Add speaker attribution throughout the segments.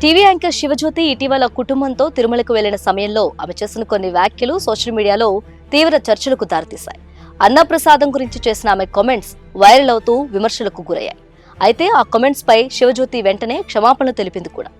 Speaker 1: TV anchor Shivajyothi ఇటీవల కుటుంబంతో తిరుమలకు వెళ్లిన సమయంలో ఆమె చేసిన కొన్ని వ్యాఖ్యలు సోషల్ మీడియాలో తీవ్ర చర్చలకు దారితీశాయి. అన్నప్రసాదం గురించి చేసిన ఆమె కామెంట్స్ వైరల్ అవుతూ విమర్శలకు గురయ్యాయి. అయితే ఆ కామెంట్స్ పై శివజ్యోతి వెంటనే క్షమాపణలు తెలిపింది కూడా.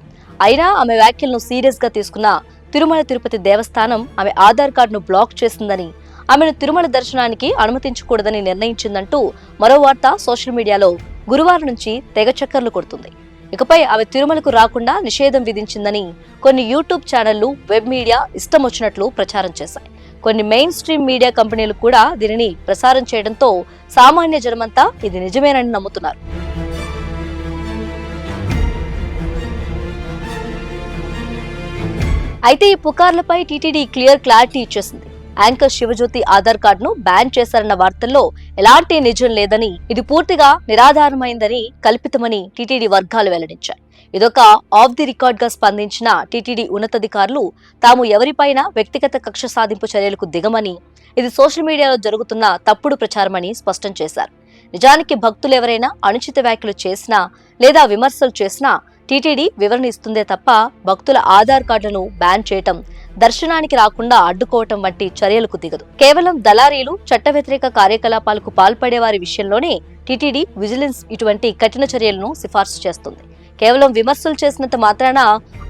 Speaker 1: అయినా ఆమె వ్యాఖ్యలను సీరియస్ గా తీసుకున్న తిరుమల తిరుపతి దేవస్థానం ఆమె ఆధార్ కార్డును బ్లాక్ చేసిందని, ఆమెను తిరుమల దర్శనానికి అనుమతించకూడదని నిర్ణయించిందంటూ మరో వార్త సోషల్ మీడియాలో గురువారం నుంచి తెగ చక్కర్లు కొడుతుంది. ఇకపై ఆమె తిరుమలకు రాకుండా నిషేధం విధించిందని కొన్ని యూట్యూబ్ ఛానళ్లు, వెబ్ మీడియా ఇష్టం వచ్చినట్లు ప్రచారం చేశాయి. కొన్ని మెయిన్ స్ట్రీమ్ మీడియా కంపెనీలు కూడా దీనిని ప్రసారం చేయడంతో సామాన్య జనమంతా ఇది నిజమేనని నమ్ముతున్నారు. అయితే ఈ పుకార్లపై టీటీడీ క్లారిటీ ఇచ్చేసింది. యాంకర్ శివజ్యోతి ఆధార్ కార్డును బ్యాన్ చేశారన్న వార్తల్లో ఎలాంటి నిజం లేదని, ఇది పూర్తిగా నిరాధారమైందని, కల్పితమని టీటీడీ వర్గాలు వెల్లడించాయి. ఇదొక ఆఫ్ ది రికార్డ్ గా స్పందించిన టీటీడీ ఉన్నతాధికారులు తాము ఎవరిపైనా వ్యక్తిగత కక్ష సాధింపు చర్యలకు దిగమని, ఇది సోషల్ మీడియాలో జరుగుతున్న తప్పుడు ప్రచారమని స్పష్టం చేశారు. నిజానికి భక్తులు ఎవరైనా అనుచిత వ్యాఖ్యలు చేసినా లేదా విమర్శలు చేసినా టీటీడీ వివరణ ఇస్తుందే తప్ప భక్తుల ఆధార్ కార్డులను బ్యాన్ చేయటం, దర్శనానికి రాకుండా అడ్డుకోవటం వంటి చర్యలకు దిగదు. కేవలం దళారీలు, చట్ట వ్యతిరేక కార్యకలాపాలకు పాల్పడే వారి విషయంలోనే టీటీడీ విజిలెన్స్ ఇటువంటి కఠిన చర్యలను సిఫార్సు చేస్తుంది. కేవలం విమర్శలు చేసినంత మాత్రాన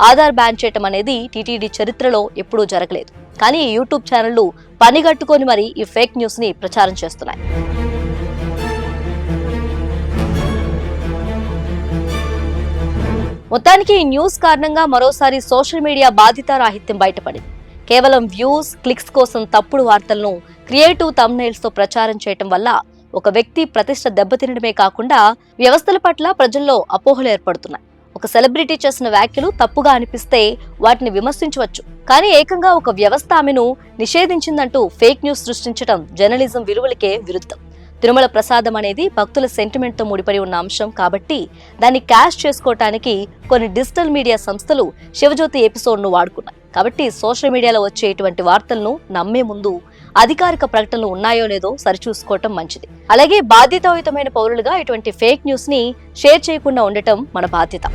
Speaker 1: ఆధార్ బ్యాన్ చేయటం అనేది టీటీడీ చరిత్రలో ఎప్పుడూ జరగలేదు. కానీ ఈ యూట్యూబ్ ఛానళ్లు పనిగట్టుకొని మరి ఈ ఫేక్ న్యూస్ ని ప్రచారం చేస్తున్నాయి. మొత్తానికి ఈ న్యూస్ కారణంగా మరోసారి సోషల్ మీడియా బాధితారాహిత్యం బయటపడింది. కేవలం వ్యూస్, క్లిక్స్ కోసం తప్పుడు వార్తలను క్రియేటివ్ థంబ్నెయిల్స్ తో ప్రచారం చేయటం వల్ల ఒక వ్యక్తి ప్రతిష్ట దెబ్బతినడమే కాకుండా వ్యవస్థల పట్ల ప్రజల్లో అపోహలు ఏర్పడుతున్నాయి. ఒక సెలబ్రిటీ చేసిన వ్యాఖ్యలు తప్పుగా అనిపిస్తే వాటిని విమర్శించవచ్చు, కానీ ఏకంగా ఒక వ్యవస్థ ఆమెను నిషేధించిందంటూ ఫేక్ న్యూస్ సృష్టించడం జర్నలిజం విలువలకే విరుద్ధం. తిరుమల ప్రసాదం అనేది భక్తుల సెంటిమెంట్ తో ముడిపడి ఉన్న అంశం కాబట్టి దాన్ని క్యాష్ చేసుకోవటానికి కొన్ని డిజిటల్ మీడియా సంస్థలు శివజ్యోతి ఎపిసోడ్ ను వాడుకున్నాయి. కాబట్టి సోషల్ మీడియాలో వచ్చే ఇటువంటి వార్తలను నమ్మే ముందు అధికారిక ప్రకటనలు ఉన్నాయో లేదో సరిచూసుకోవటం మంచిది. అలాగే బాధ్యతాయుతమైన పౌరులుగా ఇటువంటి ఫేక్ న్యూస్ ని షేర్ చేయకుండా ఉండటం మన బాధ్యత.